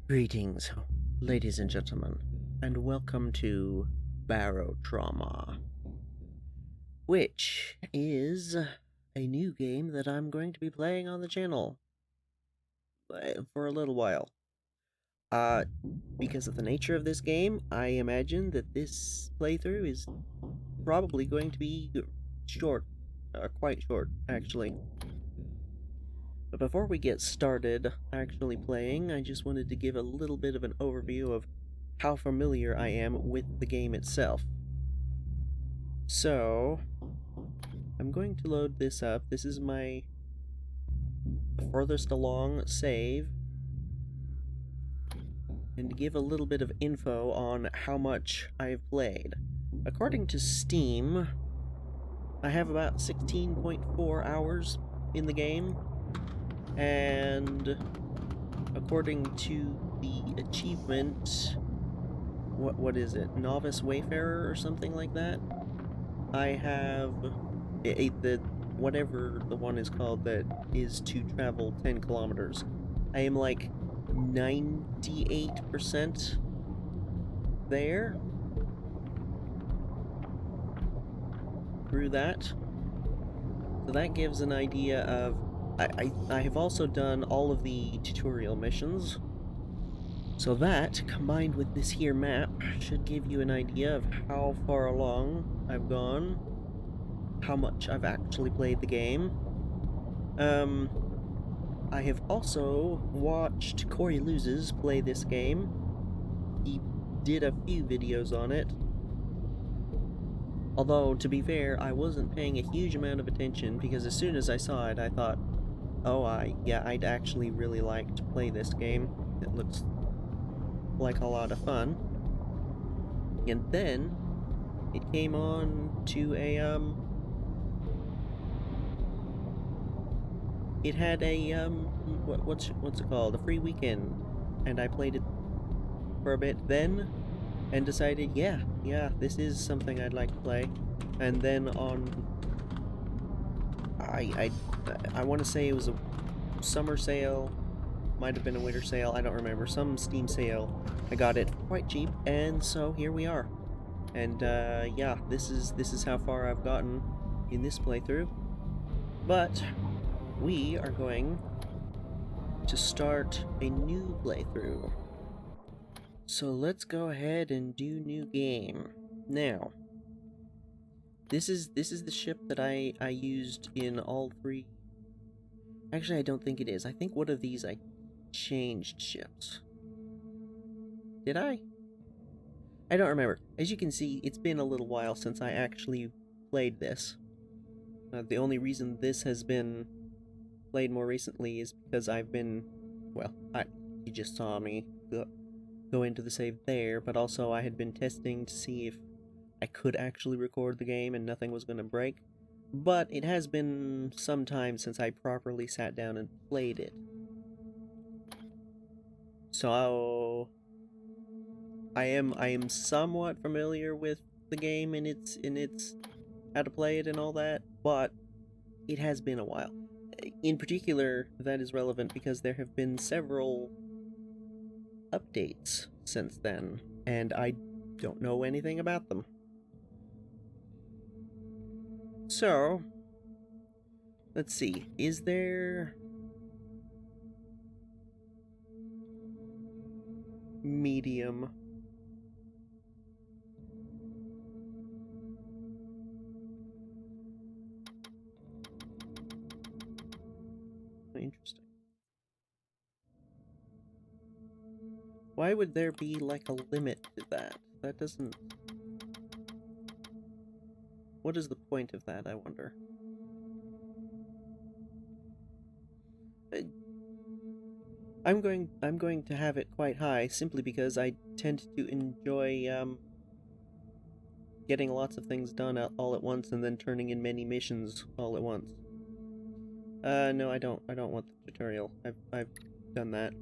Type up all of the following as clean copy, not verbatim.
Greetings, ladies and gentlemen, and welcome to Barotrauma, which is a new game that I'm going to be playing on the channel for a little while. Because of the nature of this game, I imagine that this playthrough is probably going to be short, quite short, actually. But before we get started actually playing, I just wanted to give a little bit of an overview of how familiar I am with the game itself. So, I'm going to load this up. This is my furthest along save, and to give a little bit of info on how much I've played. According to Steam, I have about 16.4 hours in the game. And according to the achievement, what is it? Novice Wayfarer or something like that? I have whatever the one is called that is to travel 10 kilometers. I am like 98% there through that. So that gives an idea of I have also done all of the tutorial missions, so that, combined with this here map, should give you an idea of how far along I've gone, how much I've actually played the game. I have also watched Corey Loses play this game. He did a few videos on it. Although, to be fair, I wasn't paying a huge amount of attention, because as soon as I saw it, I thought, oh, yeah, I'd actually really like to play this game. It looks like a lot of fun. And then it came on to a it had a what's it called? A free weekend, and I played it for a bit then and decided, yeah, this is something I'd like to play. And then on I want to say it was a summer sale, might have been a winter sale, I don't remember, some Steam sale. I got it quite cheap, and so here we are. And yeah, this is how far I've gotten in this playthrough. But we are going to start a new playthrough. So let's go ahead and do new game. Now, this is the ship that I used in all three. Actually, I don't think it is. I think one of these I changed ships. Did I? I don't remember. As you can see, it's been a little while since I actually played this. The only reason this has been played more recently is because I've been, well, you just saw me go into the save there, but also I had been testing to see if I could actually record the game and nothing was going to break. But it has been some time since I properly sat down and played it. So I am somewhat familiar with the game and its how to play it and all that, but it has been a while. In particular, that is relevant because there have been several updates since then, and I don't know anything about them. So, let's see, is there medium? Interesting. Why would there be like a limit to that? That doesn't... What is the point of that, I wonder? I'm going to have it quite high simply because I tend to enjoy getting lots of things done all at once and then turning in many missions all at once. No, I don't want the tutorial. I've done that.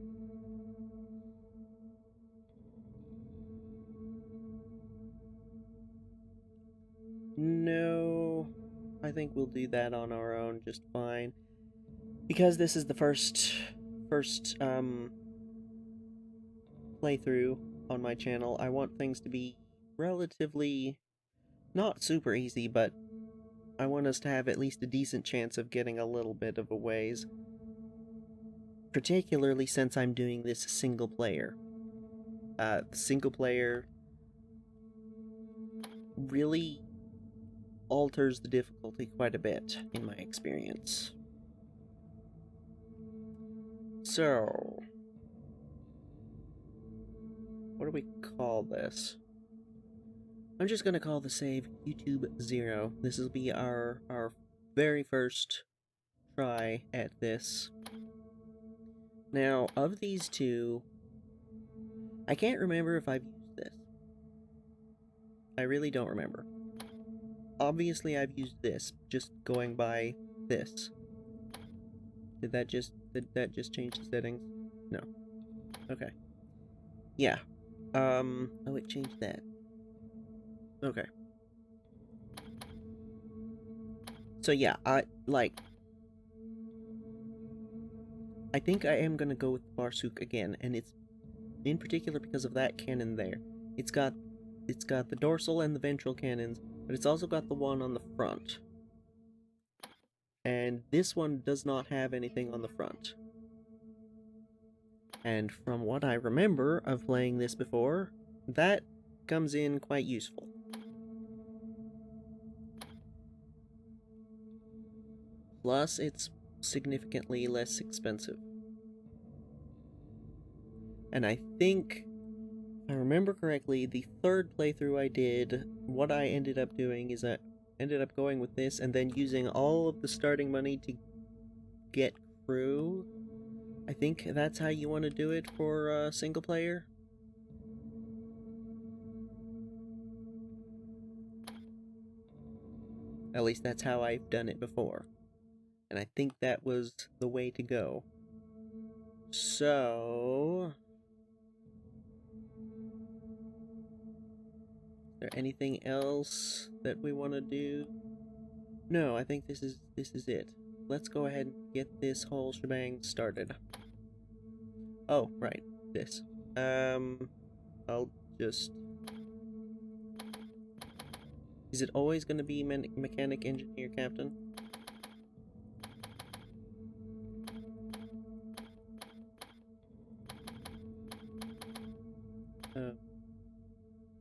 No, I think we'll do that on our own just fine. Because this is the first playthrough on my channel, I want things to be relatively, not super easy, but I want us to have at least a decent chance of getting a little bit of a ways. Particularly since I'm doing this single player. Single player really alters the difficulty quite a bit, in my experience. So, what do we call this? I'm just gonna call the save YouTube 0. This will be our very first try at this. Now, of these two, I can't remember if I've used this. I really don't remember. Obviously, I've used this, just going by this. Did that just change the settings? No. Okay. Yeah. Oh, it changed that. Okay. So yeah, I think I am gonna go with Barsuk again, and it's in particular because of that cannon there. It's got the dorsal and the ventral cannons, but it's also got the one on the front. And this one does not have anything on the front. And from what I remember of playing this before, that comes in quite useful. Plus, it's significantly less expensive. And I think, if I remember correctly, the third playthrough I did, what I ended up doing is I ended up going with this and then using all of the starting money to get crew. I think that's how you want to do it for single player. At least that's how I've done it before. And I think that was the way to go. So, is there anything else that we want to do? No, I think this is it. Let's go ahead and get this whole shebang started. Oh, right, this. I'll just... Is it always going to be mechanic, engineer, captain?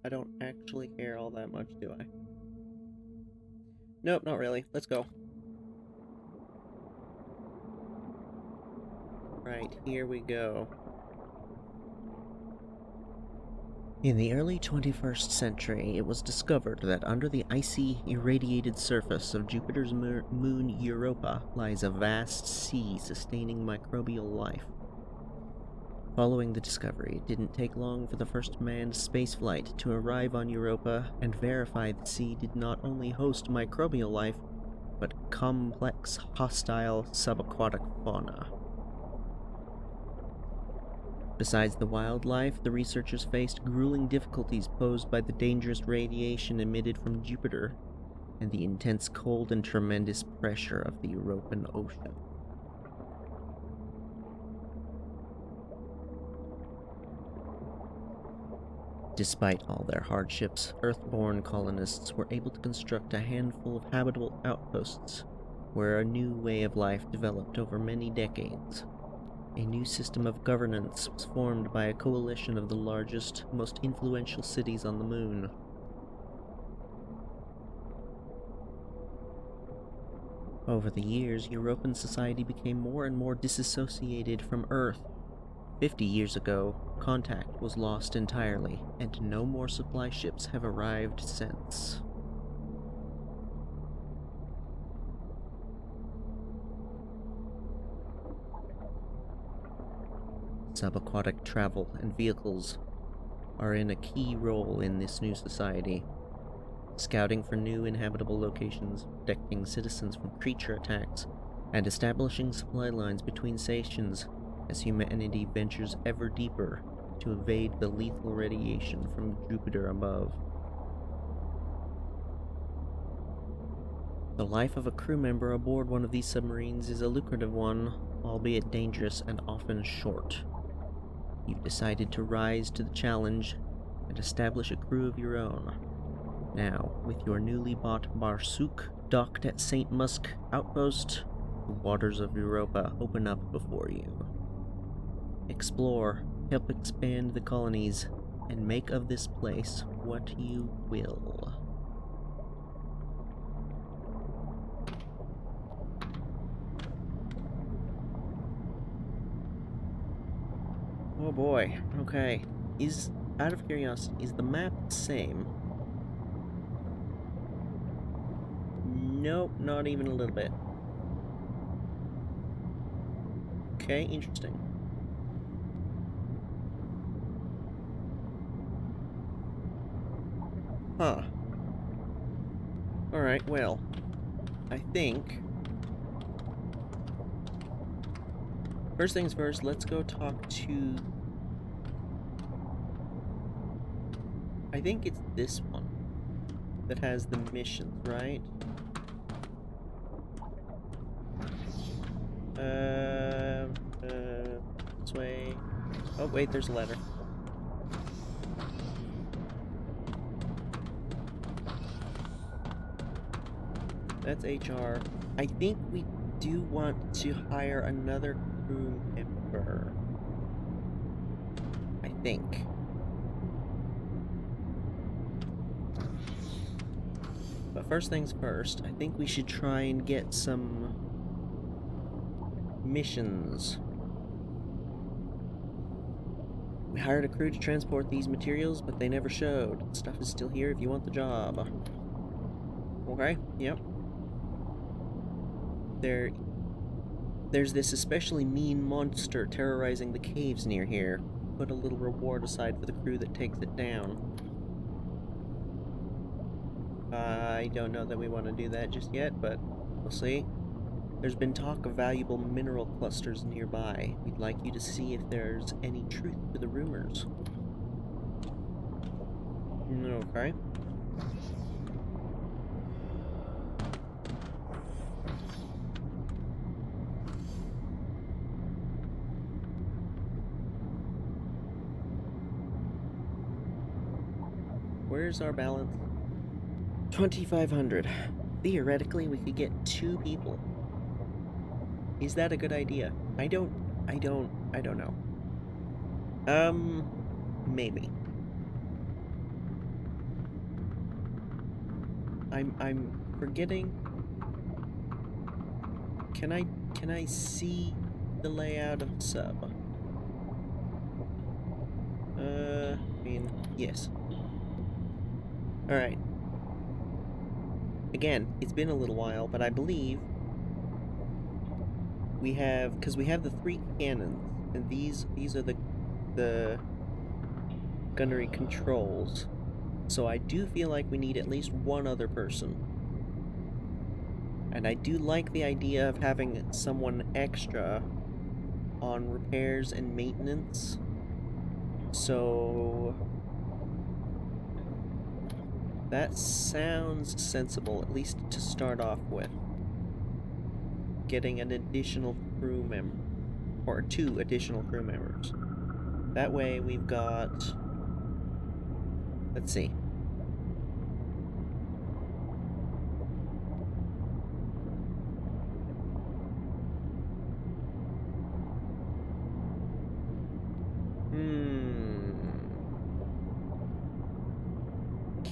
I don't actually care all that much, do I? Nope, not really. Let's go. Right, here we go. In the early 21st century, it was discovered that under the icy, irradiated surface of Jupiter's moon Europa lies a vast sea sustaining microbial life. Following the discovery, it didn't take long for the first manned spaceflight to arrive on Europa and verify the sea did not only host microbial life, but complex, hostile, subaquatic fauna. Besides the wildlife, the researchers faced grueling difficulties posed by the dangerous radiation emitted from Jupiter and the intense cold and tremendous pressure of the European Ocean. Despite all their hardships, Earth-born colonists were able to construct a handful of habitable outposts, where a new way of life developed over many decades. A new system of governance was formed by a coalition of the largest, most influential cities on the moon. Over the years, European society became more and more disassociated from Earth. 50 years ago, contact was lost entirely, and no more supply ships have arrived since. Subaquatic travel and vehicles are in a key role in this new society, scouting for new inhabitable locations, protecting citizens from creature attacks, and establishing supply lines between stations as humanity ventures ever deeper to evade the lethal radiation from Jupiter above. The life of a crew member aboard one of these submarines is a lucrative one, albeit dangerous and often short. You've decided to rise to the challenge and establish a crew of your own. Now, with your newly bought Barsuk docked at St. Musk outpost, the waters of Europa open up before you. Explore, help expand the colonies, and make of this place what you will. Oh boy, okay. Out of curiosity, is the map the same? Nope, not even a little bit. Okay, interesting. Huh. Alright, well, I think... First things first, let's go talk to... I think it's this one that has the missions, right? This way. Oh, wait, there's a letter. That's HR. I think we do want to hire another crew member. I think. But first things first, I think we should try and get some missions. We hired a crew to transport these materials, but they never showed. The stuff is still here if you want the job. Okay, yep. There's this especially mean monster terrorizing the caves near here. Put a little reward aside for the crew that takes it down. I don't know that we want to do that just yet, but we'll see. There's been talk of valuable mineral clusters nearby. We'd like you to see if there's any truth to the rumors. Okay. Where's our balance? 2,500. Theoretically, we could get 2 people. Is that a good idea? I don't know. Maybe. I'm forgetting. Can I see the layout of the sub? I mean, yes. Alright. Again, it's been a little while, but I believe we have, because we have the 3 cannons, and these are the gunnery controls. So I do feel like we need at least 1 other person. And I do like the idea of having someone extra on repairs and maintenance. So that sounds sensible, at least to start off with. Getting an additional crew member, or 2 additional crew members. That way we've got, let's see.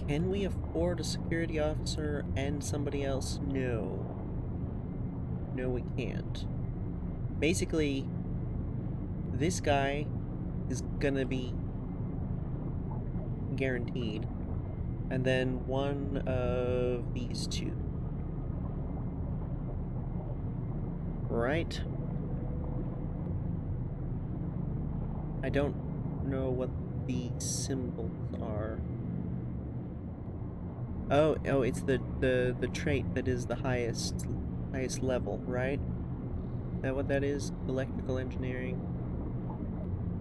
Can we afford a security officer and somebody else? No. No, we can't. Basically, this guy is gonna be guaranteed. And then one of these 2. Right? I don't know what the symbols are. Oh, it's the trait that is the highest level, right? Is that what that is? Electrical engineering.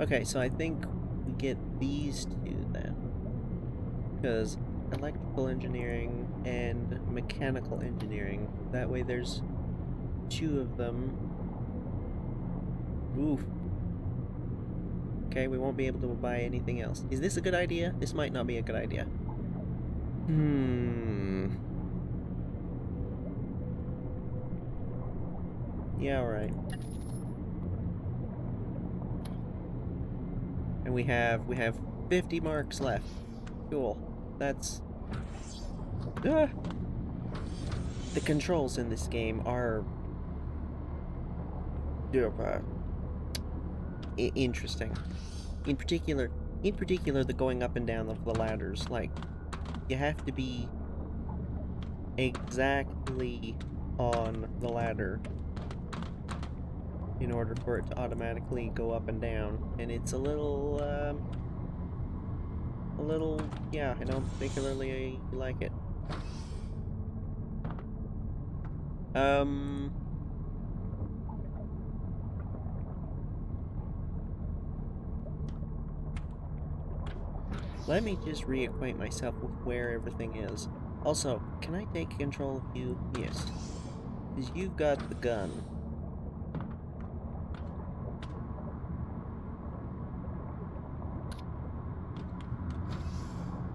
Okay, so I think we get these 2 then. Because electrical engineering and mechanical engineering. That way there's 2 of them. Oof. Okay, we won't be able to buy anything else. Is this a good idea? This might not be a good idea. Yeah, alright. And we have 50 marks left. Cool. That's... Ah! The controls in this game are... interesting. In particular, the going up and down of the ladders. Like, you have to be exactly on the ladder in order for it to automatically go up and down. And it's a little, yeah, I don't particularly like it. Let me just reacquaint myself with where everything is. Also, can I take control of you? Yes. Because you've got the gun.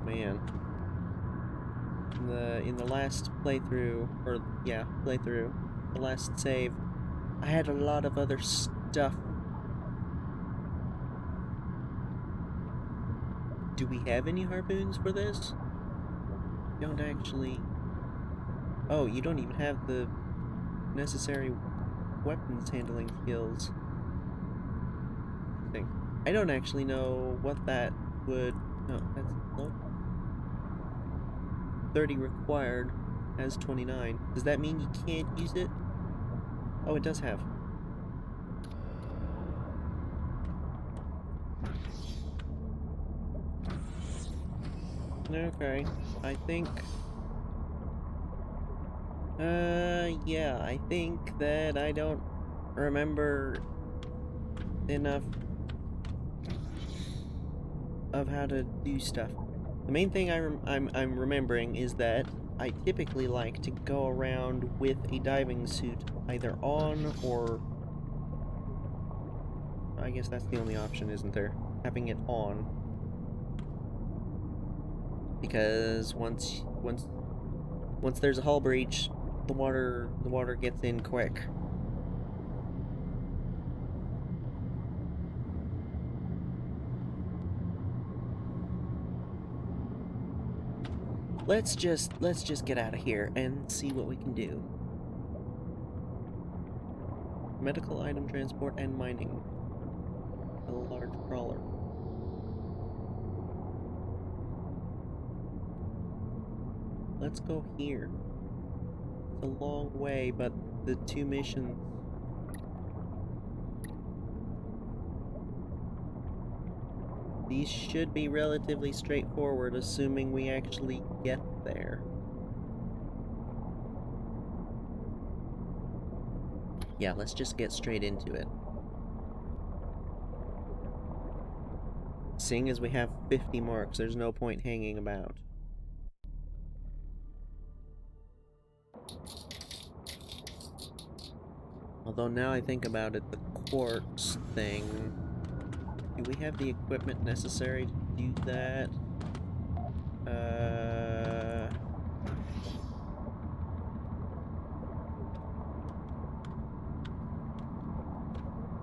Man. In the last playthrough, or yeah, playthrough, the last save, I had a lot of other stuff. Do we have any harpoons for this? Don't actually... Oh, you don't even have the necessary weapons handling skills. I don't actually know what that would... No, that's low. 30 required, has 29. Does that mean you can't use it? Oh, it does have. Okay, I think... yeah, I think that I don't remember enough of how to do stuff. The main thing I'm remembering is that I typically like to go around with a diving suit either on or... I guess that's the only option, isn't there? Having it on. Because once there's a hull breach, the water gets in quick. Let's just get out of here and see what we can do. Medical item transport and mining. A large crawler. Let's go here. It's a long way, but the two missions... These should be relatively straightforward, assuming we actually get there. Yeah, let's just get straight into it. Seeing as we have 50 marks, there's no point hanging about. Although now I think about it, the quartz thing... Do we have the equipment necessary to do that?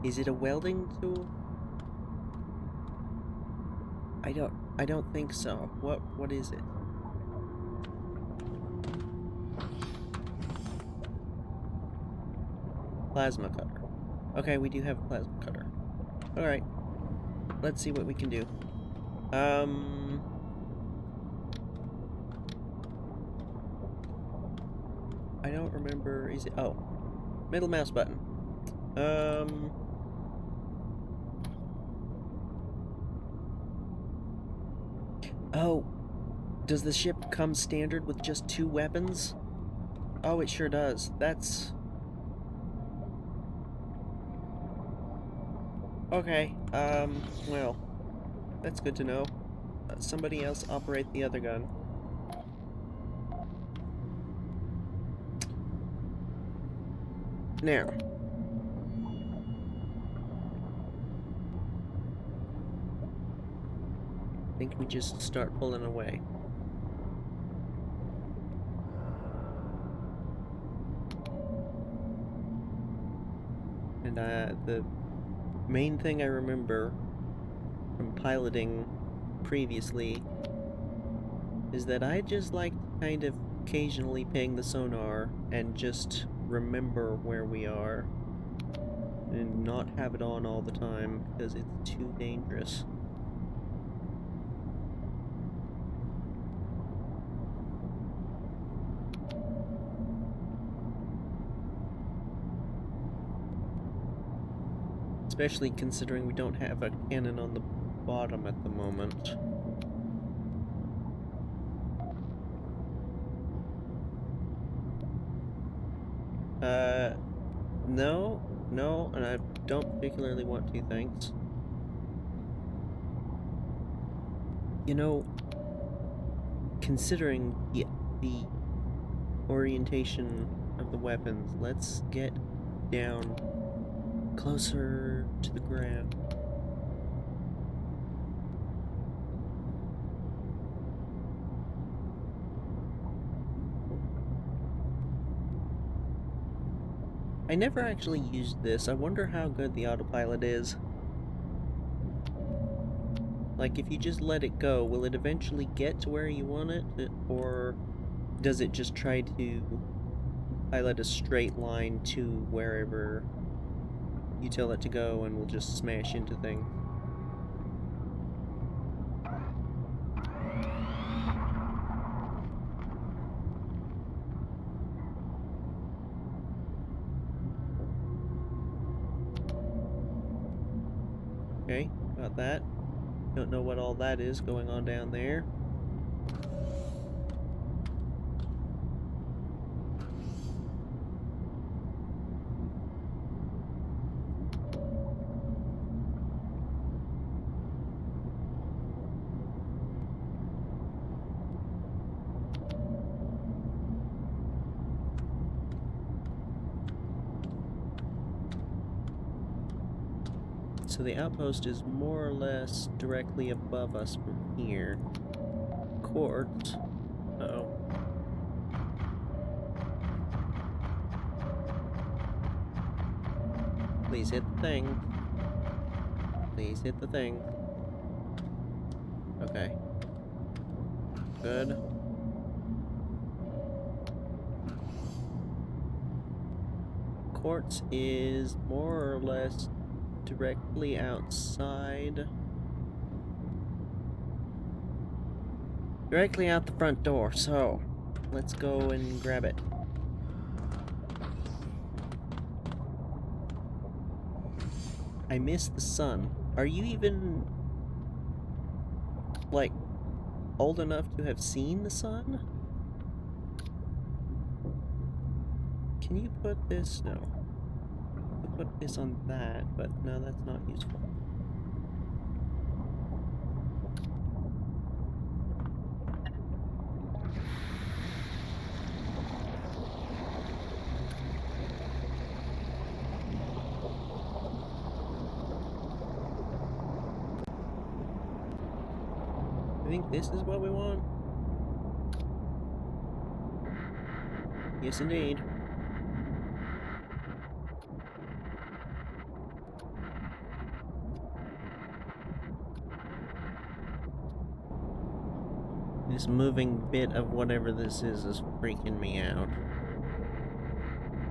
Is it a welding tool? I don't think so. What is it? Plasma cutter. Okay, we do have a plasma cutter. Alright. Let's see what we can do. I don't remember, is it... Oh. Middle mouse button. Oh. Does the ship come standard with just 2 weapons? Oh, it sure does. That's... Okay, well, that's good to know. Somebody else operate the other gun. Now. I think we just start pulling away. And the main thing I remember from piloting previously is that I just like to kind of occasionally ping the sonar and just remember where we are and not have it on all the time because it's too dangerous. Especially considering we don't have a cannon on the bottom at the moment. No, and I don't particularly want to, thanks. You know, considering the orientation of the weapons, let's get down closer to the ground. I never actually used this. I wonder how good the autopilot is. Like, if you just let it go, will it eventually get to where you want it? Or does it just try to pilot a straight line to wherever you tell it to go and will just smash into things? Okay, got that. Don't know what all that is going on down there. So the outpost is more or less directly above us from here. Quartz. Uh-oh. Please hit the thing. Please hit the thing. Okay. Good. Quartz is more or less directly outside. Directly out the front door, so let's go and grab it. I miss the sun. Are you even, like, old enough to have seen the sun? Can you put this? No. Put this on that, but no, that's not useful. I think this is what we want. Yes, indeed. This moving bit of whatever this is freaking me out.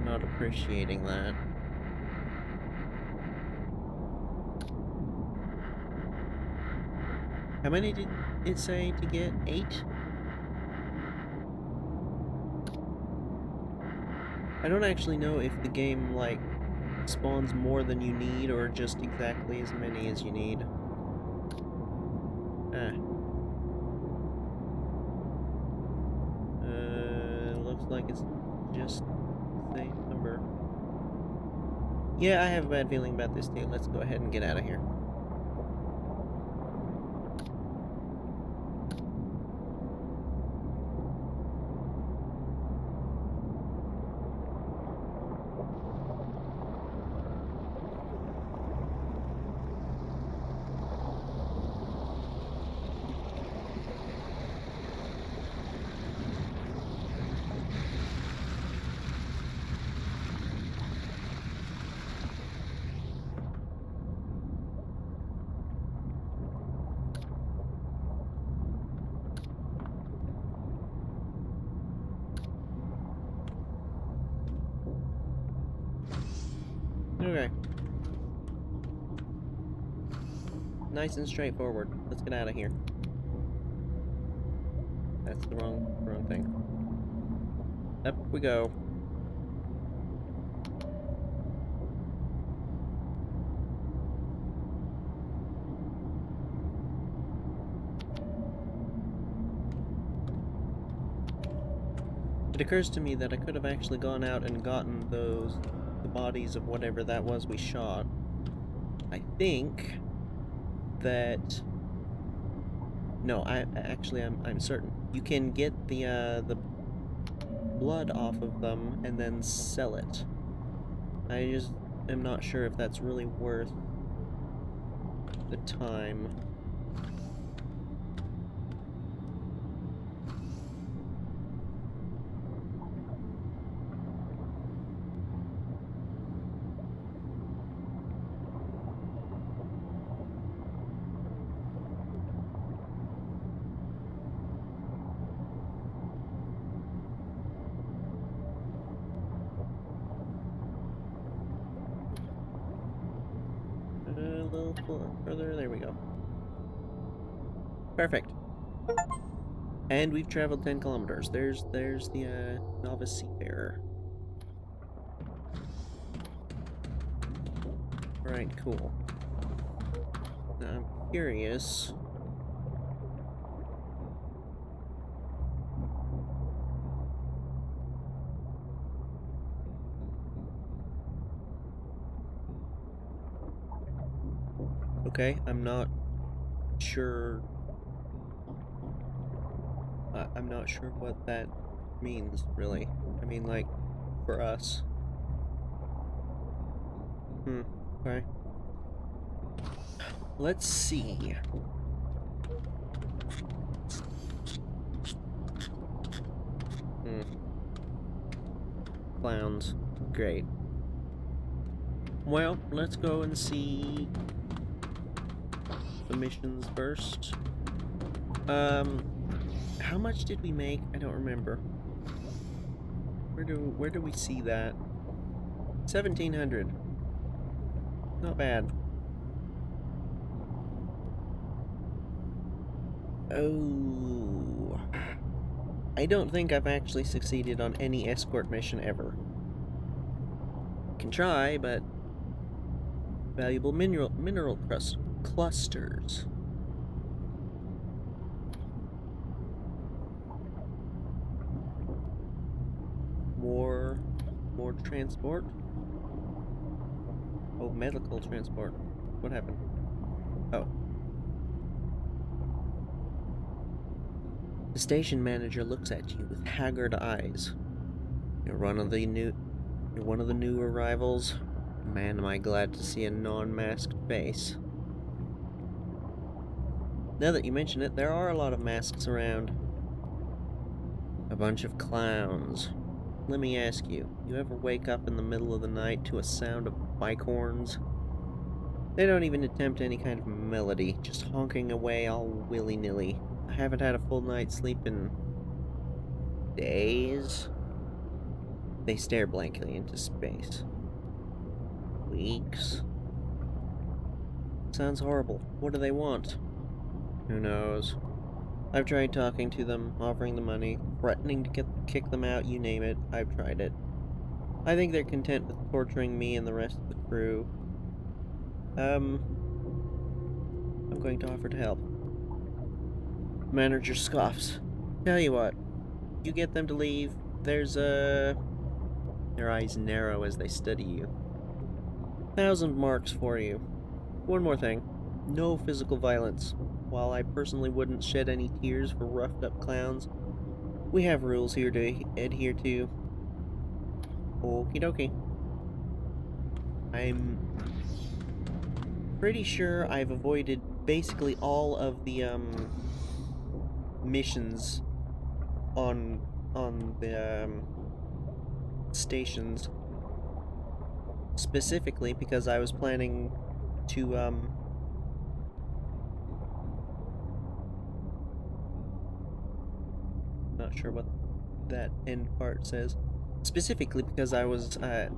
Not appreciating that. How many did it say to get? 8? I don't actually know if the game, like, spawns more than you need or just exactly as many as you need. Looks like it's just the same number. Yeah, I have a bad feeling about this too. Let's go ahead and get out of here. nice and straightforward. Let's get out of here. That's the wrong thing. Up we go. It occurs to me that I could have actually gone out and gotten the bodies of whatever that was we shot. I think that... No, I'm certain. You can get the blood off of them and then sell it. I just am not sure if that's really worth the time. A little further, there we go. Perfect. And we've traveled 10 kilometers. There's the novice seafarer. Alright, cool. Now I'm curious. Okay, I'm not sure. I'm not sure what that means, really. I mean, like, for us. Okay. Let's see. Clowns. Great. Well, let's go and see the missions first. How much did we make? I don't remember. Where do we see that? 1,700. Not bad. Oh, I don't think I've actually succeeded on any escort mission ever. Can try, but valuable mineral clusters. More transport. Oh, medical transport. What happened? Oh. The station manager looks at you with haggard eyes. You're one of the new arrivals. Man, am I glad to see a non-masked face. Now that you mention it, there are a lot of masks around. A bunch of clowns. Let me ask you, you ever wake up in the middle of the night to a sound of bike horns? They don't even attempt any kind of melody, just honking away all willy-nilly. I haven't had a full night's sleep in days. They stare blankly into space. Weeks. Sounds horrible. What do they want? Who knows? I've tried talking to them, offering them money, threatening to kick them out, you name it. I've tried it. I think they're content with torturing me and the rest of the crew. I'm going to offer to help. The manager scoffs. Tell you what, you get them to leave, there's a... Their eyes narrow as they study you. 1,000 marks for you. One more thing. No physical violence. While I personally wouldn't shed any tears for roughed-up clowns, we have rules here to adhere to. Okie dokie. I'm pretty sure I've avoided basically all of the missions on the stations, specifically because I was planning to not sure what that end part says. Specifically because I was at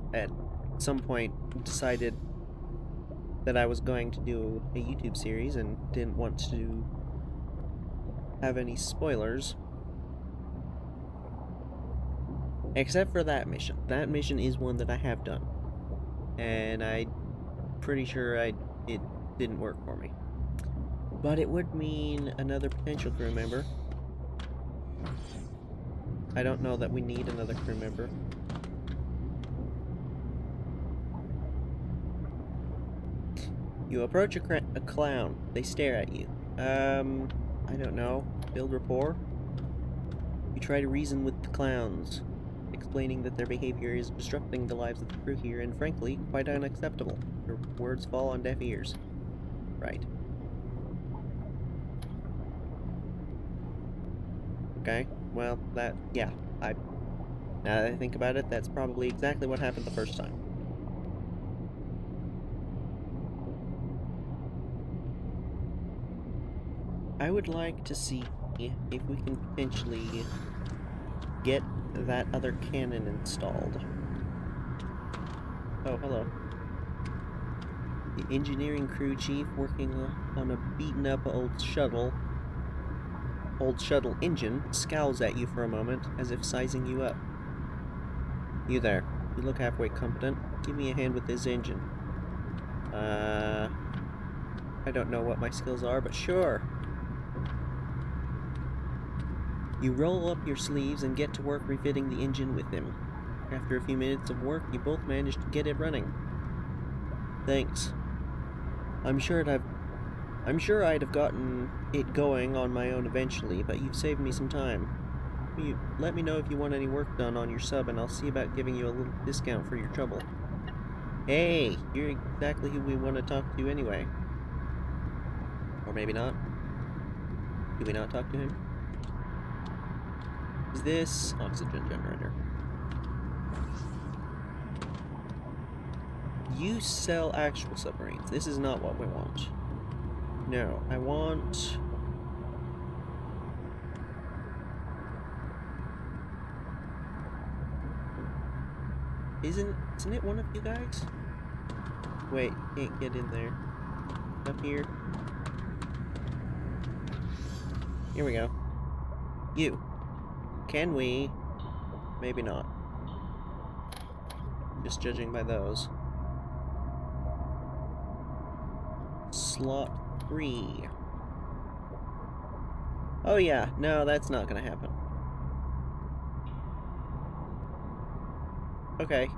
some point decided that I was going to do a YouTube series and didn't want to have any spoilers. Except for that mission. That mission is one that I have done. And I'm pretty sure it didn't work for me. But it would mean another potential crew member. I don't know that we need another crew member. You approach a clown. They stare at you. I don't know. Build rapport? You try to reason with the clowns, explaining that their behavior is disrupting the lives of the crew here and, frankly, quite unacceptable. Your words fall on deaf ears. Right. Okay, well, yeah. Now that I think about it, that's probably exactly what happened the first time. I would like to see if we can potentially get that other cannon installed. Oh, hello. The engineering crew chief working on a beaten up old shuttle engine scowls at you for a moment as if sizing you up. You there. You look halfway competent. Give me a hand with this engine. I don't know what my skills are, but sure. You roll up your sleeves and get to work refitting the engine with him. After a few minutes of work, you both manage to get it running. Thanks. I'm sure I'd have gotten it going on my own eventually, but you've saved me some time. Let me know if you want any work done on your sub, and I'll see about giving you a little discount for your trouble. Hey, you're exactly who we want to talk to anyway. Or maybe not. Do we not talk to him? Is this oxygen generator? You sell actual submarines. This is not what we want. No, I want... Isn't it one of you guys? Wait, can't get in there. Up here. Here we go. You. Can we? Maybe not. Just judging by those. Slot 3. Oh yeah, no, that's not gonna happen. Okay.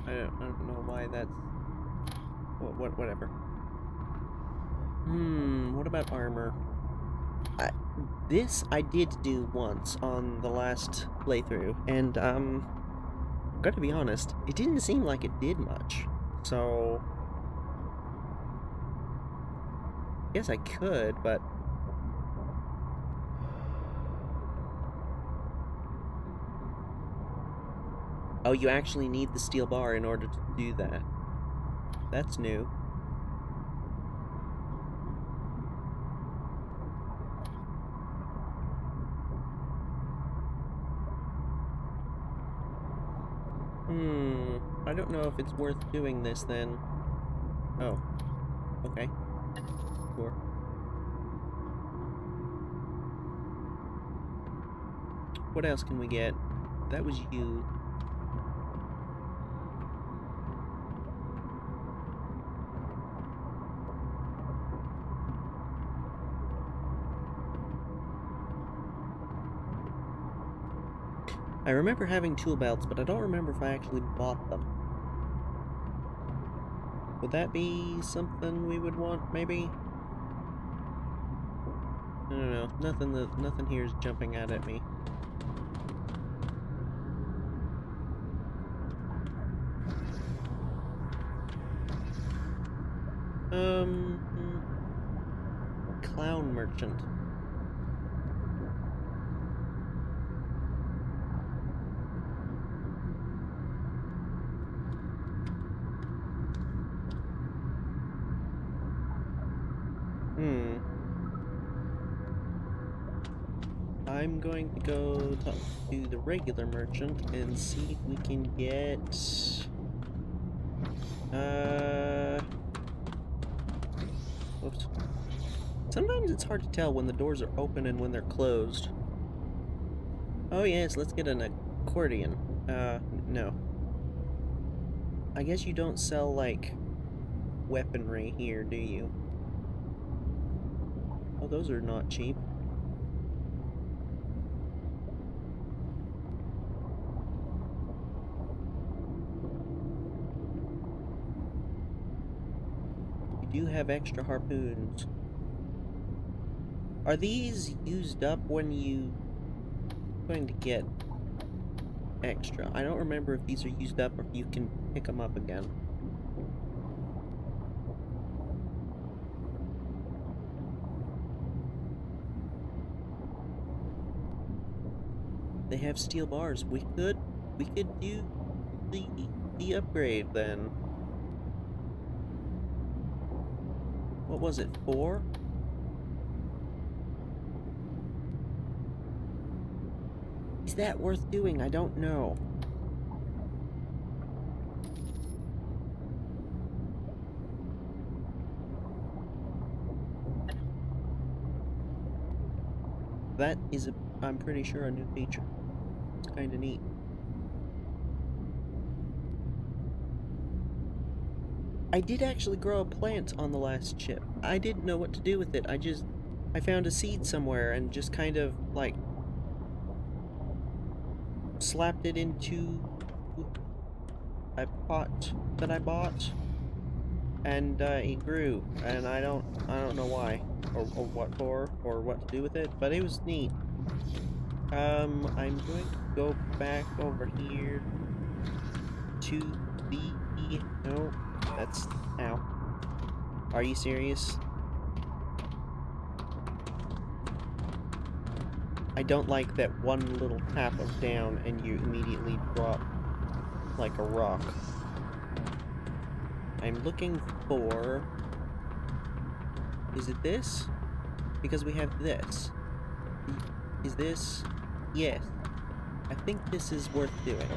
I don't know why that's... whatever. What about armor? This I did do once on the last playthrough, and, gotta be honest, it didn't seem like it did much. So... Yes, I could, but... Oh, you actually need the steel bar in order to do that. That's new. I don't know if it's worth doing this then. Oh. Okay. Sure. What else can we get? That was you. I remember having tool belts, but I don't remember if I actually bought them. Would that be something we would want, maybe? I don't know. Nothing here is jumping out at me. Clown merchant. I'm going to go talk to the regular merchant and see if we can get... Whoops. Sometimes it's hard to tell when the doors are open and when they're closed. Oh yes, let's get an accordion. No. I guess you don't sell, like, weaponry here, do you? Oh, those are not cheap. You do have extra harpoons. Are these used up when you... going to get extra? I don't remember if these are used up or if you can pick them up again. They have steel bars. We could do the upgrade then. What was it, 4? Is that worth doing? I don't know. That is I'm pretty sure, a new feature. It's kinda neat. I did actually grow a plant on the last ship. I didn't know what to do with it. I found a seed somewhere and just kind of, like, slapped it into a pot that I bought, and it grew, and I don't know why, or what for, or what to do with it, but it was neat. I'm going to go back over here to the... No, that's... Ow. Are you serious? I don't like that one little tap of down and you immediately drop like a rock. I'm looking for... Is it this? Because we have this. Is this... Yes. I think this is worth doing.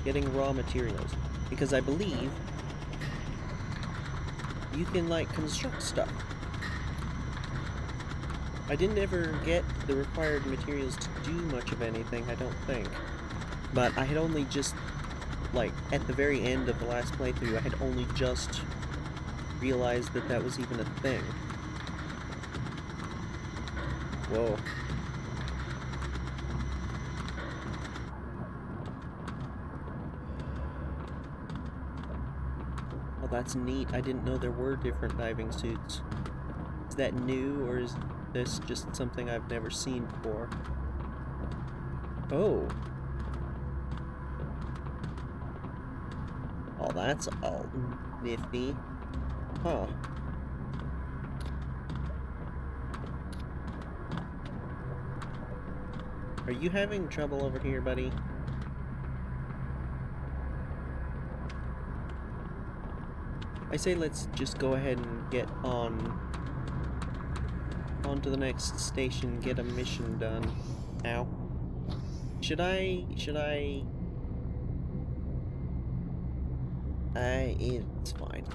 Getting raw materials. Because I believe you can, like, construct stuff. I didn't ever get the required materials to do much of anything, I don't think. But I had only just, like, at the very end of the last playthrough, I had only just realized that that was even a thing. Whoa. Well, that's neat. I didn't know there were different diving suits. Is that new, or is this just something I've never seen before? Oh. Oh, that's all nifty. Huh. Are you having trouble over here, buddy? I say let's just go ahead and get on to the next station, get a mission done. Ow. Should I... It's fine.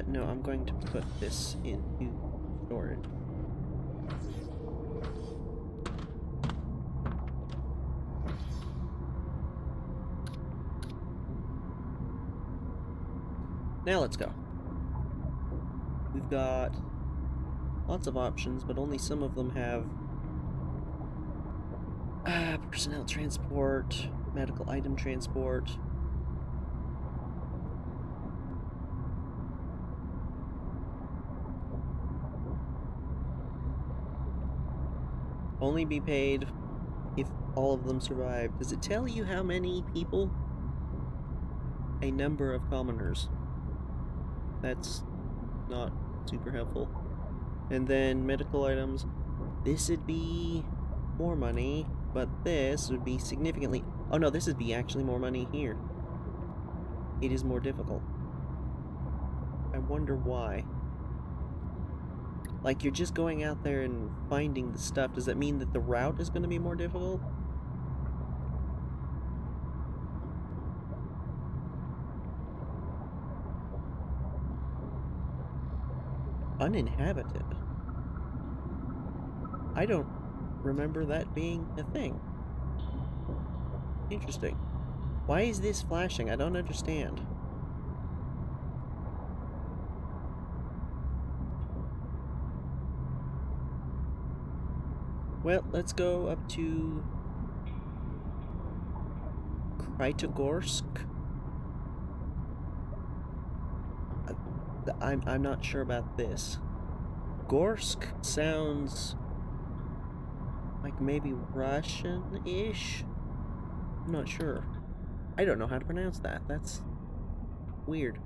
No, I'm going to put this into storage. Now let's go. We've got lots of options, but only some of them have personnel transport, medical item transport. Only be paid if all of them survive. Does it tell you how many people? A number of commoners. That's not super helpful. And then medical items. This would be more money, but this would be significantly... Oh no, this would be actually more money here. It is more difficult. I wonder why. Like, you're just going out there and finding the stuff. Does that mean that the route is going to be more difficult? Uninhabited. I don't remember that being a thing. Interesting. Why is this flashing? I don't understand. Well, let's go up to Krytogorsk. I'm not sure about this. Gorsk sounds like maybe Russian-ish? I'm not sure. I don't know how to pronounce that. That's weird.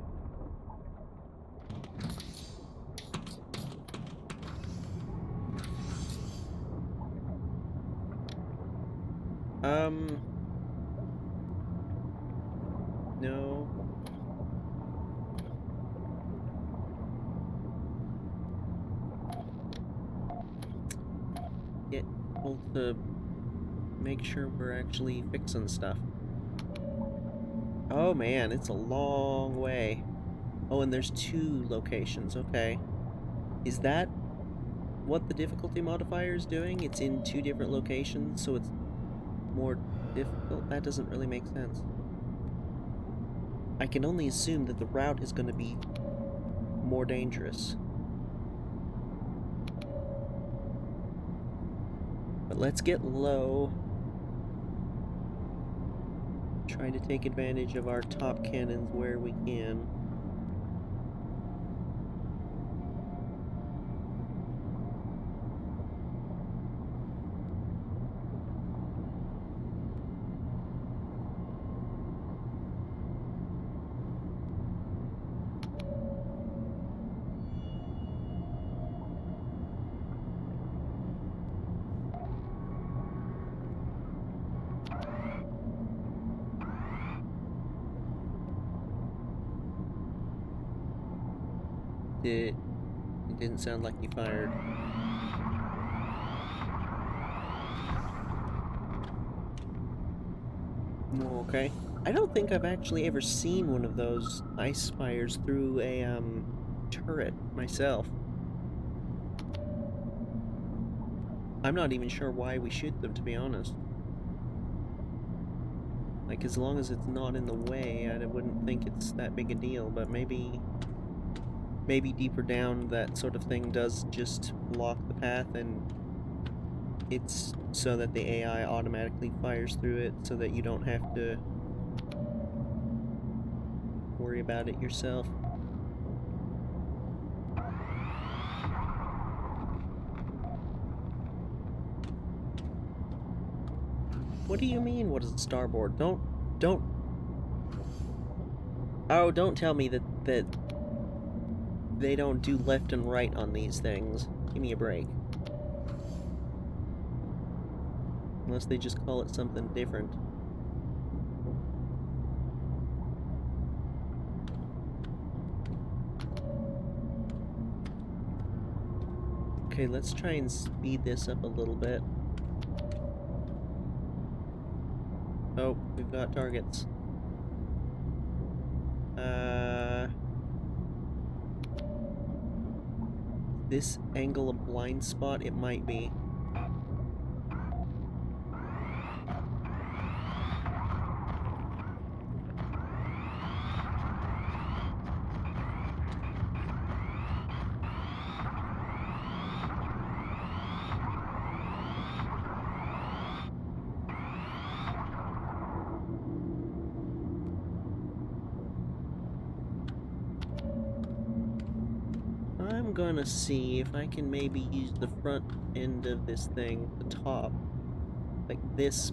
No. Get people to make sure we're actually fixing stuff. Oh man, it's a long way. Oh, and there's 2 locations, okay. Is that what the difficulty modifier is doing? It's in 2 different locations, so it's more difficult? That doesn't really make sense. I can only assume that the route is going to be more dangerous. But let's get low. Try to take advantage of our top cannons where we can. It didn't sound like you fired. Okay. I don't think I've actually ever seen one of those ice spires through a turret myself. I'm not even sure why we shoot them, to be honest. Like, as long as it's not in the way, I wouldn't think it's that big a deal, but maybe deeper down that sort of thing does just block the path, and it's so that the AI automatically fires through it so that you don't have to worry about it yourself. What do you mean, what is the starboard? Don't... Oh, don't tell me that they don't do left and right on these things. Give me a break. Unless they just call it something different. Okay, let's try and speed this up a little bit. Oh, we've got targets. This angle a blind spot? It might be. I'm gonna see if I can maybe use the front end of this thing, the top, like this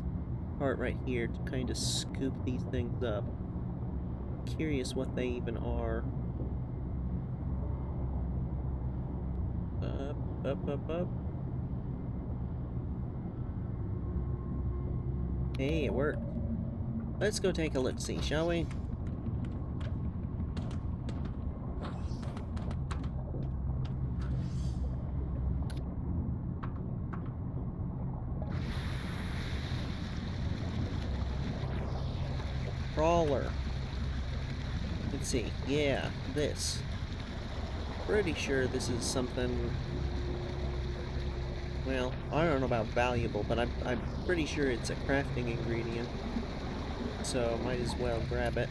part right here, to kind of scoop these things up. Curious what they even are. Up. Hey, it worked. Let's go take a look-see, shall we? Trawler. Let's see. Yeah, this. Pretty sure this is something... Well, I don't know about valuable, but I'm pretty sure it's a crafting ingredient. So, might as well grab it.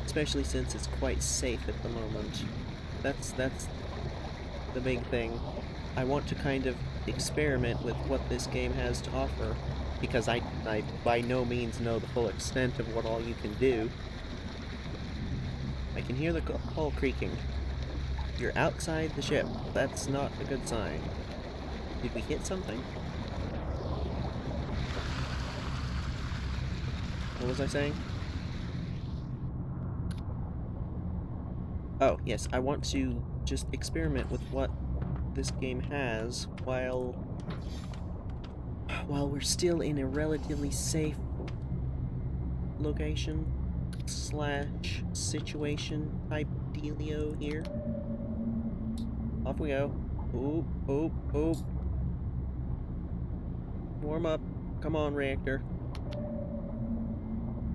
Especially since it's quite safe at the moment. That's the big thing. I want to kind of experiment with what this game has to offer, because I by no means know the full extent of what all you can do. I can hear the hull creaking. You're outside the ship. That's not a good sign. Did we hit something? What was I saying? Oh, yes, I want to just experiment with what this game has while we're still in a relatively safe location slash situation type dealio here. Off we go. Oop, oop, oop. Warm up. Come on, reactor.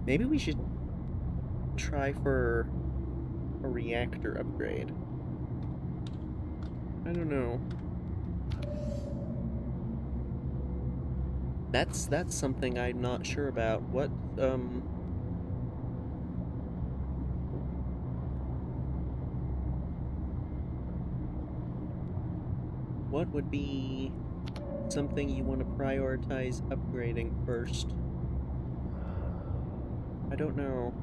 Maybe we should try for a reactor upgrade. I don't know. That's something I'm not sure about. What would be something you want to prioritize upgrading first? I don't know.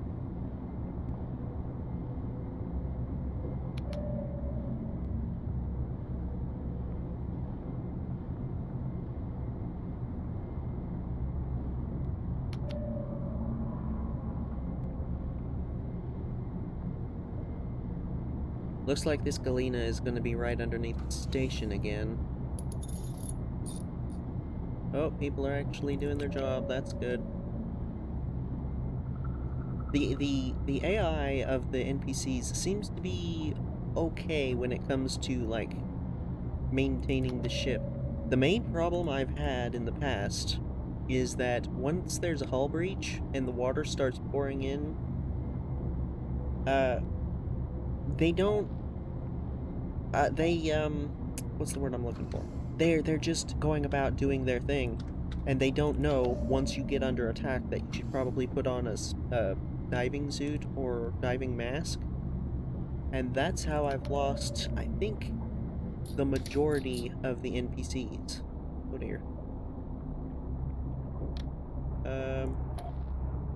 Looks like this Galena is going to be right underneath the station again. Oh, people are actually doing their job. That's good. The AI of the NPCs seems to be okay when it comes to, like, maintaining the ship. The main problem I've had in the past is that once there's a hull breach and the water starts pouring in, they don't... what's the word I'm looking for? They're just going about doing their thing, and they don't know, once you get under attack, that you should probably put on a diving suit or diving mask. And that's how I've lost, I think, the majority of the NPCs. Oh dear.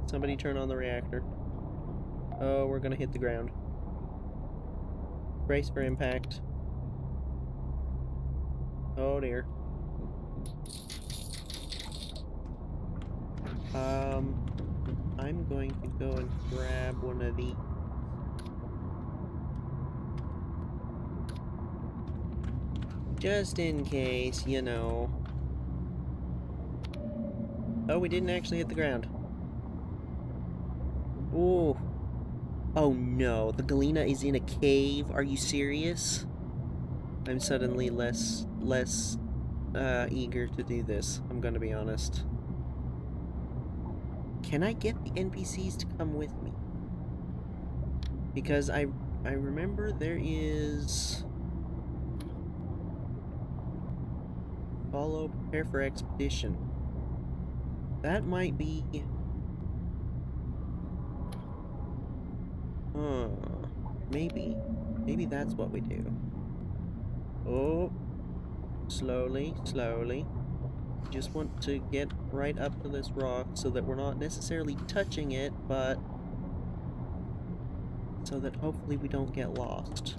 Somebody turn on the reactor. Oh, we're gonna hit the ground. Brace for impact. Oh dear. I'm going to go and grab one of these. Just in case, you know. Oh, we didn't actually hit the ground. Ooh. Oh no, the Galena is in a cave. Are you serious? I'm suddenly less eager to do this, I'm gonna be honest. Can I get the NPCs to come with me? Because I remember there is... Follow, prepare for expedition. That might be... Maybe. Maybe that's what we do. Oh. Slowly, slowly. Just want to get right up to this rock so that we're not necessarily touching it, but so that hopefully we don't get lost.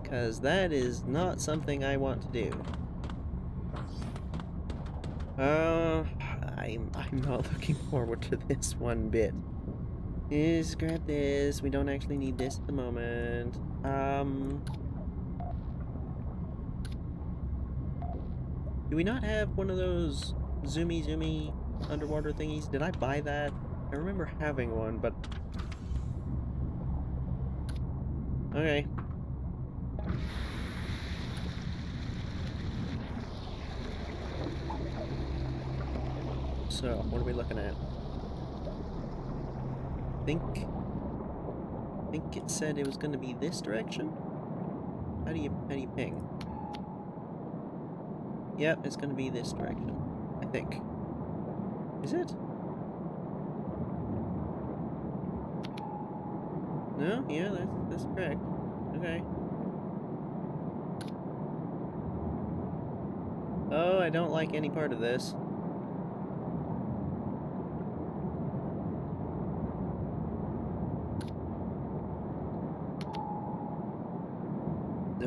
Because that is not something I want to do. I'm not looking forward to this one bit. Just grab this. We don't actually need this at the moment. Do we not have one of those zoomy underwater thingies? Did I buy that? I remember having one, but... Okay. So, what are we looking at? think it said it was gonna be this direction? How do you ping? Yep, it's gonna be this direction. I think. Is it? No? Yeah, that's correct. Okay. Oh, I don't like any part of this.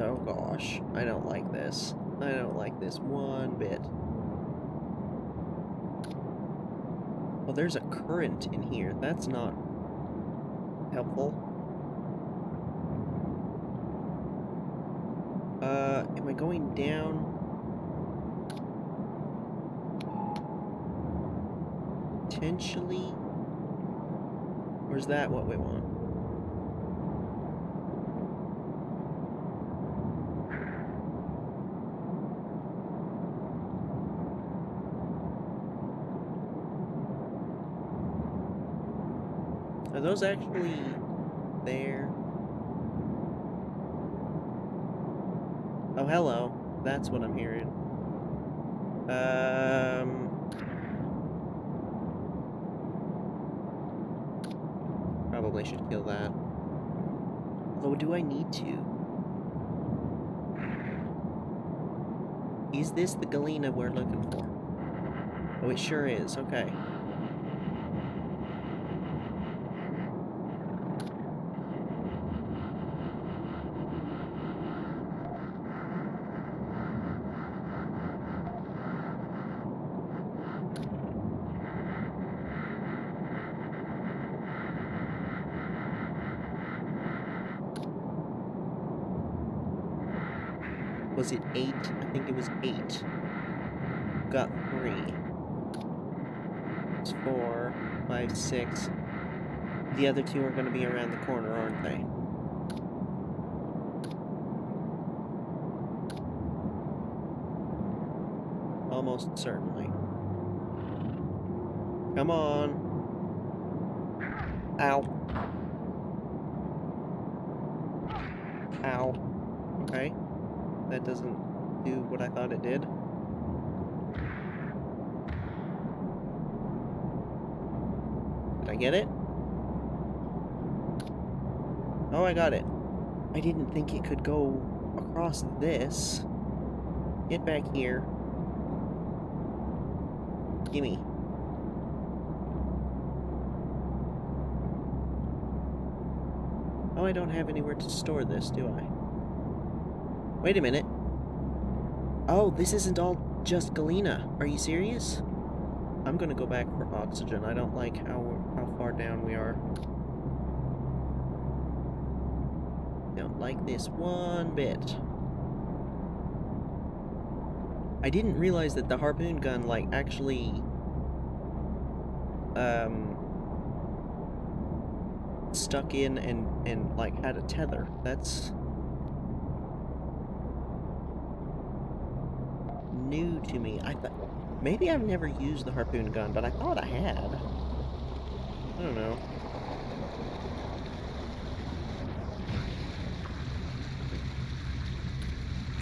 Oh gosh, I don't like this. I don't like this one bit. Well, there's a current in here. That's not helpful. Am I going down? Potentially? Or is that what we want? Are those actually there? Oh, hello. That's what I'm hearing. Probably should kill that. Although, do I need to? Is this the Galena we're looking for? Oh, it sure is. Okay. Was it 8? I think it was 8. Got 3. It's 4, 5, 6. The other 2 are going to be around the corner, aren't they? Almost certainly. Come on. Ow. Ow. Okay. That doesn't do what I thought it did. Did I get it? Oh, I got it. I didn't think it could go across this. Get back here. Gimme. Oh, I don't have anywhere to store this, do I? Wait a minute. Oh, this isn't all just Galena. Are you serious? I'm gonna go back for oxygen. I don't like how far down we are. Don't like this one bit. I didn't realize that the harpoon gun, like, actually stuck in and like had a tether. That's new to me. I thought maybe I've never used the harpoon gun, but I thought I had. I don't know.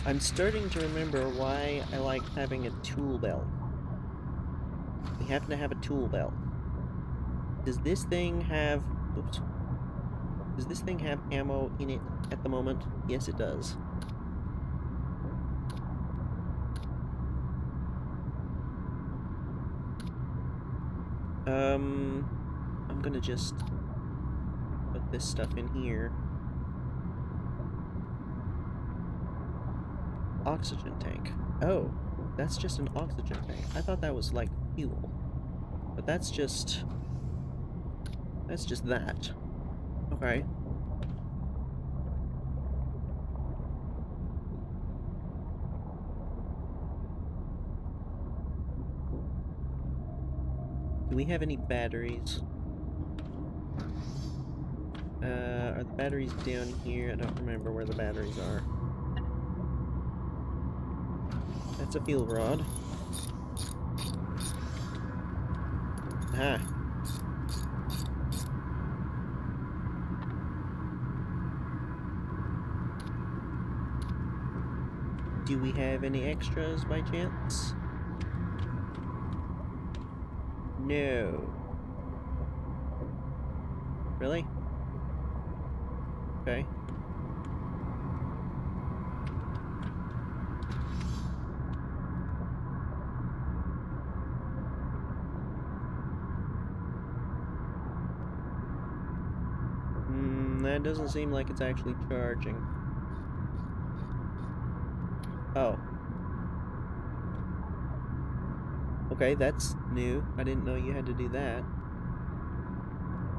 I'm starting to remember why I like having a tool belt. We happen to have a tool belt. Does this thing have... Oops. Does this thing have ammo in it at the moment? Yes, it does. I'm gonna just put this stuff in here. Oxygen tank. Oh, that's just an oxygen tank. I thought that was like fuel. But that's just that. Okay. Do we have any batteries? Are the batteries down here? I don't remember where the batteries are. That's a fuel rod. Aha. Do we have any extras by chance? No. Really? Okay. That doesn't seem like it's actually charging. Oh. Okay, that's new. I didn't know you had to do that.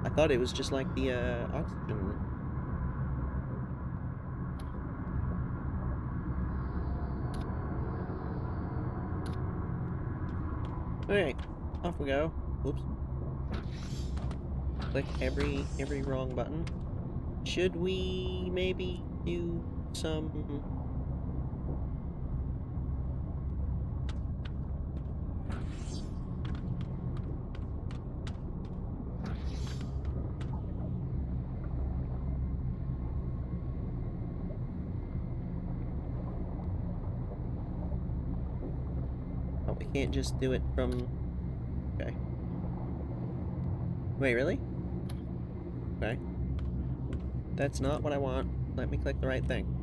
I thought it was just like the oxygen. Okay, off we go. Whoops. Click every wrong button. Should we maybe do some... Oh, we can't just do it from... Okay. Wait, really? Okay. That's not what I want. Let me click the right thing.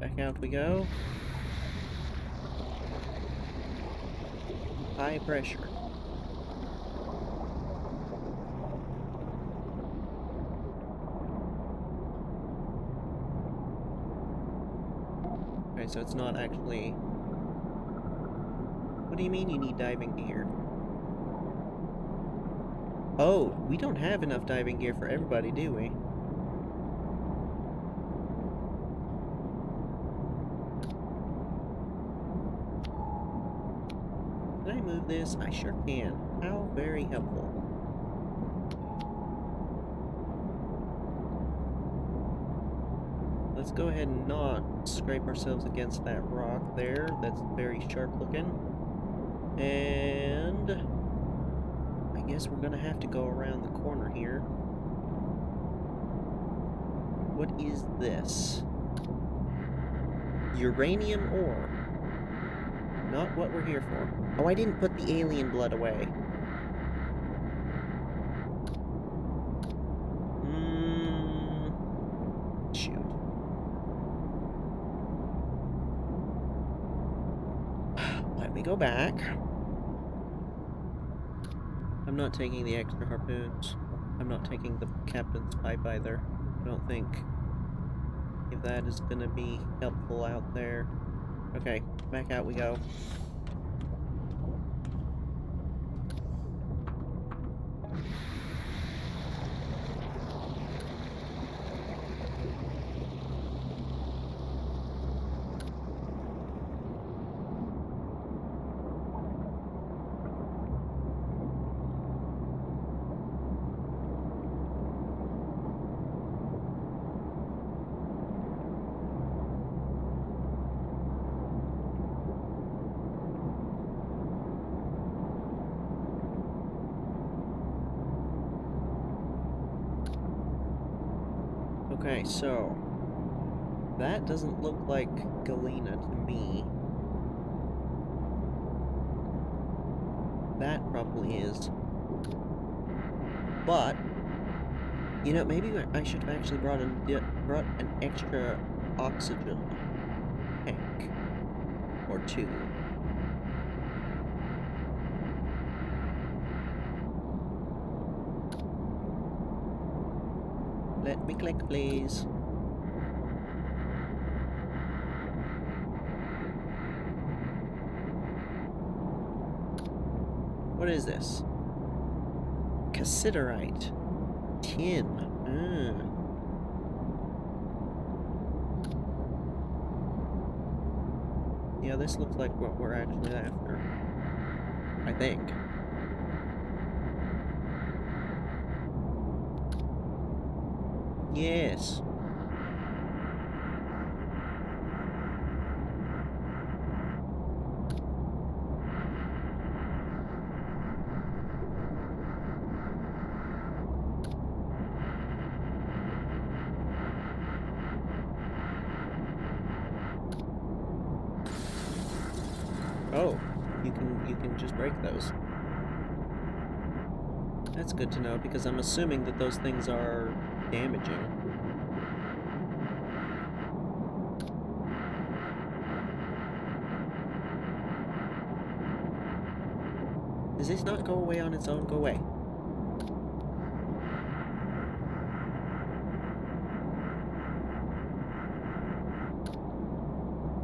Back out we go. High pressure. Okay, so it's not actually... What do you mean you need diving gear? Oh, we don't have enough diving gear for everybody, do we? Can I move this? I sure can. How very helpful. Let's go ahead and not scrape ourselves against that rock there. That's very sharp looking. And I guess we're gonna have to go around the corner here. What is this? Uranium ore. Not what we're here for. Oh, I didn't put the alien blood away. Shoot. Let me go back. I'm not taking the extra harpoons. I'm not taking the captain's pipe either. I don't think if that is going to be helpful out there. Okay, back out we go. Okay, so that doesn't look like Galena to me. That probably is. But you know, maybe I should have actually brought an extra oxygen tank or two. Let me click, please. What is this? Cassiterite. Tin. Yeah, this looks like what we're actually after. I think. Yes. Oh, you can just break those. That's good to know, because I'm assuming that those things are damaging. Does this not go away on its own? Go away.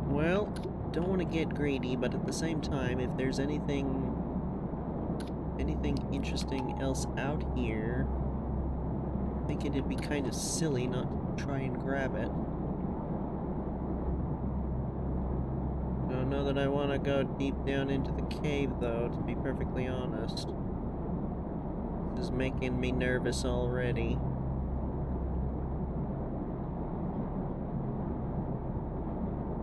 Well, don't want to get greedy, but at the same time, if there's anything interesting else out here, I think it'd be kind of silly not to try and grab it. Don't know that I want to go deep down into the cave, though, to be perfectly honest. This is making me nervous already.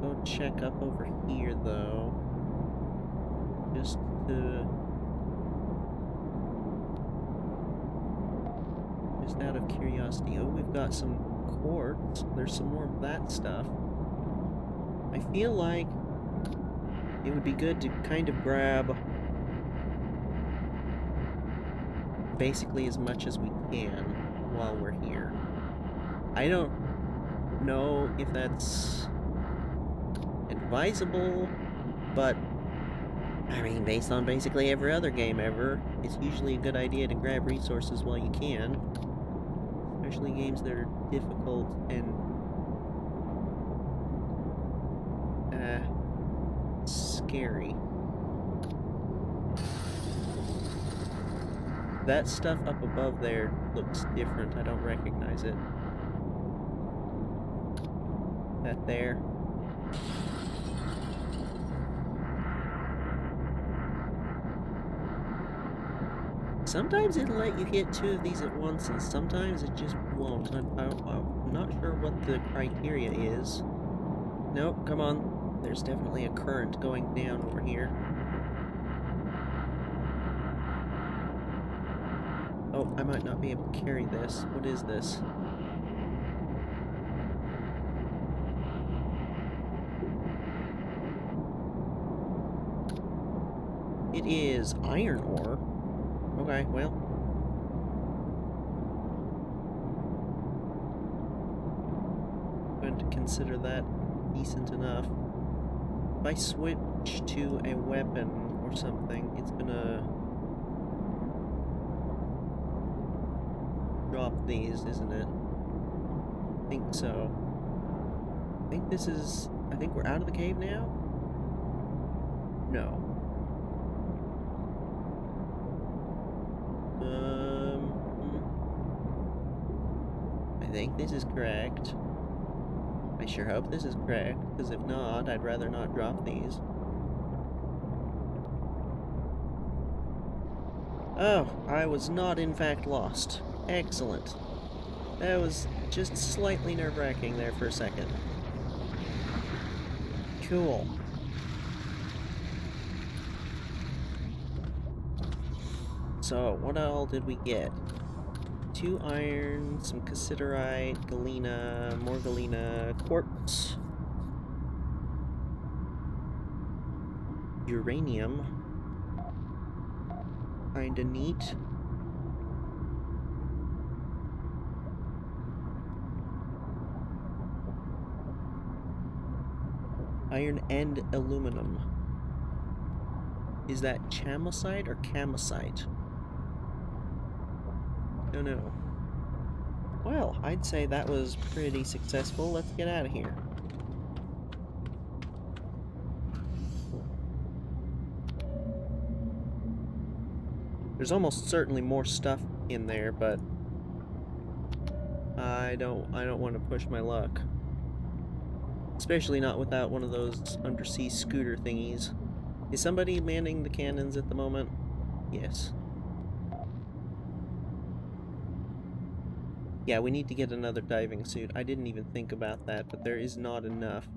Go check up over here, though. Just out of curiosity. Oh, we've got some quartz. There's some more of that stuff. I feel like it would be good to kind of grab basically as much as we can while we're here. I don't know if that's advisable, but I mean, based on basically every other game ever, it's usually a good idea to grab resources while you can. Especially games that are difficult and scary. That stuff up above there looks different. I don't recognize it. That there. Sometimes it'll let you hit two of these at once, and sometimes it just won't. I'm not sure what the criteria is. Nope, come on. There's definitely a current going down over here. Oh, I might not be able to carry this. What is this? It is iron ore. Okay, well. I'm going to consider that decent enough. If I switch to a weapon or something, it's gonna drop these, isn't it? I think so. I think we're out of the cave now? No. I think this is correct. I sure hope this is correct, because if not, I'd rather not drop these. Oh, I was not in fact lost. Excellent. That was just slightly nerve-wracking there for a second. Cool. So, what all did we get? 2 iron, some cassiterite, galena, more galena, quartz, uranium, kinda neat. Iron and aluminum. Is that chamosite or camosite? Don't know. Well, I'd say that was pretty successful. Let's get out of here. There's almost certainly more stuff in there, but I don't want to push my luck. Especially not without one of those undersea scooter thingies. Is somebody manning the cannons at the moment? Yes. Yeah, we need to get another diving suit. I didn't even think about that, but there is not enough.